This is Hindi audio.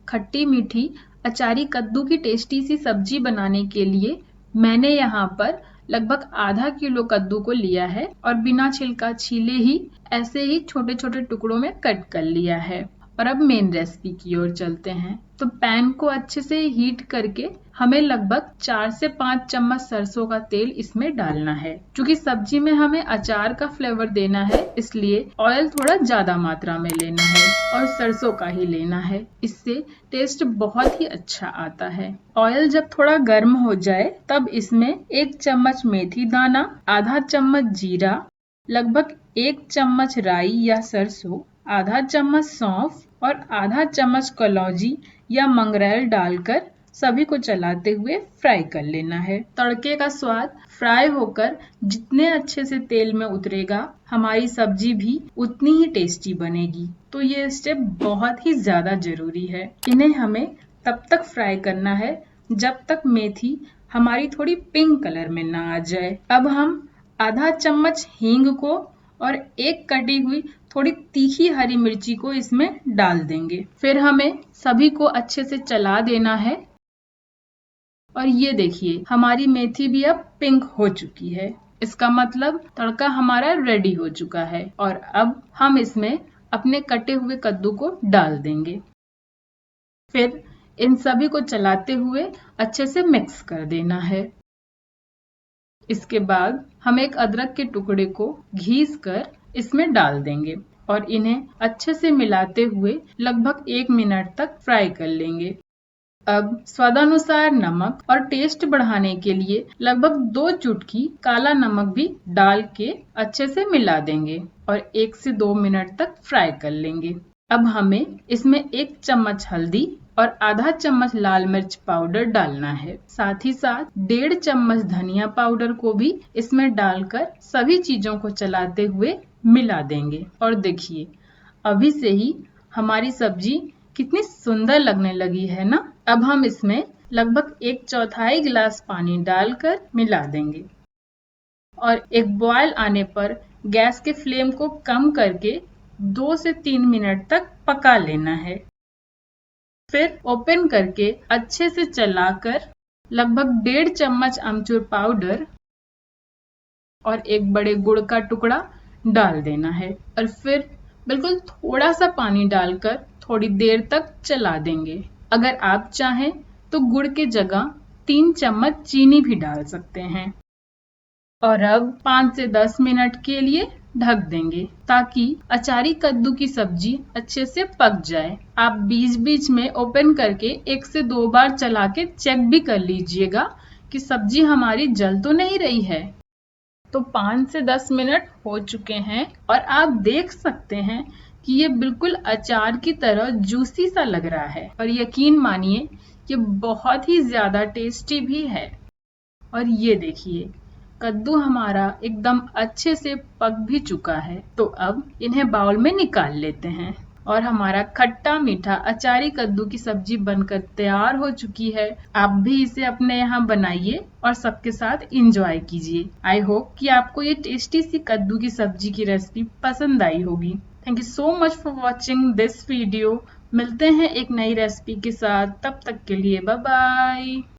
खट्टी मीठी अचारी कद्दू की टेस्टी सी सब्जी बनाने के लिए मैंने यहाँ पर लगभग आधा किलो कद्दू को लिया है और बिना छिलका छीले ही ऐसे ही छोटे छोटे टुकड़ों में कट कर लिया है। और अब मेन रेसिपी की ओर चलते हैं। तो पैन को अच्छे से हीट करके हमें लगभग 4 से 5 चम्मच सरसों का तेल इसमें डालना है। क्योंकि सब्जी में हमें अचार का फ्लेवर देना है, इसलिए ऑयल थोड़ा ज्यादा मात्रा में लेना है और सरसों का ही लेना है। इससे टेस्ट बहुत ही अच्छा आता है। ऑयल जब थोड़ा गर्म हो जाए तब इसमें 1 चम्मच मेथी दाना, आधा चम्मच जीरा, लगभग 1 चम्मच राई या सरसों, आधा चम्मच सौंफ और आधा चम्मच कलौंजी या मंगरेल डालकर सभी को चलाते हुए फ्राई कर लेना है। तड़के का स्वाद फ्राई होकर जितने अच्छे से तेल में उतरेगा, हमारी सब्जी भी उतनी ही टेस्टी बनेगी। तो ये स्टेप बहुत ही ज्यादा जरूरी है। इन्हें हमें तब तक फ्राई करना है जब तक मेथी हमारी थोड़ी पिंक कलर में ना आ जाए। अब हम आधा चम्मच हींग को और एक कटी हुई थोड़ी तीखी हरी मिर्ची को इसमें डाल देंगे। फिर हमें सभी को अच्छे से चला देना है। और ये देखिए, हमारी मेथी भी अब पिंक हो चुकी है। इसका मतलब तड़का हमारा रेडी हो चुका है। और अब हम इसमें अपने कटे हुए कद्दू को डाल देंगे। फिर इन सभी को चलाते हुए अच्छे से मिक्स कर देना है। इसके बाद हम एक अदरक के टुकड़े को घीस कर इसमें डाल देंगे और इन्हें अच्छे से मिलाते हुए लगभग 1 मिनट तक फ्राई कर लेंगे। अब स्वादानुसार नमक और टेस्ट बढ़ाने के लिए लगभग 2 चुटकी काला नमक भी डाल के अच्छे से मिला देंगे और 1 से 2 मिनट तक फ्राई कर लेंगे। अब हमें इसमें 1 चम्मच हल्दी और आधा चम्मच लाल मिर्च पाउडर डालना है। साथ ही साथ 1.5 चम्मच धनिया पाउडर को भी इसमें डालकर सभी चीजों को चलाते हुए मिला देंगे। और देखिए, अभी से ही हमारी सब्जी कितनी सुंदर लगने लगी है ना। अब हम इसमें लगभग 1/4 गिलास पानी डालकर मिला देंगे और एक बॉयल आने पर गैस के फ्लेम को कम करके 2 से 3 मिनट तक पका लेना है। फिर ओपन करके अच्छे से चलाकर लगभग 1.5 चम्मच अमचूर पाउडर और एक बड़े गुड़ का टुकड़ा डाल देना है और फिर बिल्कुल थोड़ा सा पानी डालकर थोड़ी देर तक चला देंगे। अगर आप चाहें तो गुड़ के जगह 3 चम्मच चीनी भी डाल सकते हैं। और अब 5 से 10 मिनट के लिए ढक देंगे ताकि अचारी कद्दू की सब्जी अच्छे से पक जाए। आप बीच बीच में ओपन करके 1 से 2 बार चला के चेक भी कर लीजिएगा कि सब्जी हमारी जल तो नहीं रही है। तो 5 से 10 मिनट हो चुके हैं और आप देख सकते हैं कि ये बिल्कुल अचार की तरह जूसी सा लग रहा है और यकीन मानिए ये बहुत ही ज्यादा टेस्टी भी है। और ये देखिए, कद्दू हमारा एकदम अच्छे से पक भी चुका है। तो अब इन्हें बाउल में निकाल लेते हैं और हमारा खट्टा मीठा अचारी कद्दू की सब्जी बनकर तैयार हो चुकी है। आप भी इसे अपने यहाँ बनाइए और सबके साथ एंजॉय कीजिए। आई होप कि आपको ये टेस्टी सी कद्दू की सब्जी की रेसिपी पसंद आई होगी। Thank you so much for watching this video. मिलते हैं एक नई रेसिपी के साथ, तब तक के लिए बाय बाय।